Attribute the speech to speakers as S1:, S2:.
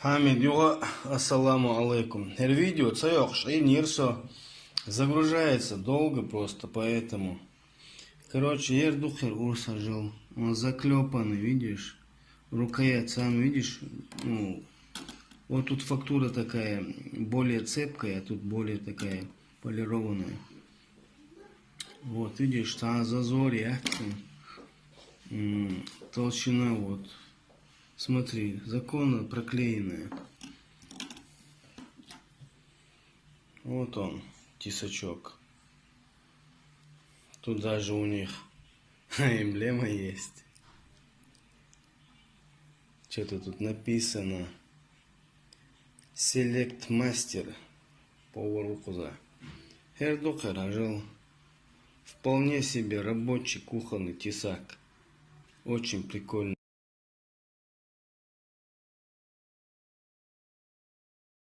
S1: Хамид юга, ассаламу алейкум. Видео цаёк, и нирсо загружается долго просто, поэтому. Короче, ердухер урса жил. Он заклепанный, видишь? Рукоять сам видишь? Ну, вот тут фактура такая более цепкая, а тут более такая полированная. Вот, видишь, там зазорье. Толщина вот. Смотри, законно проклеенная. Вот он, тесачок. Тут даже у них эмблема есть. Что-то тут написано. Select Master Power Укуза. Ердухер жил. Вполне себе рабочий кухонный тесак. Очень прикольный.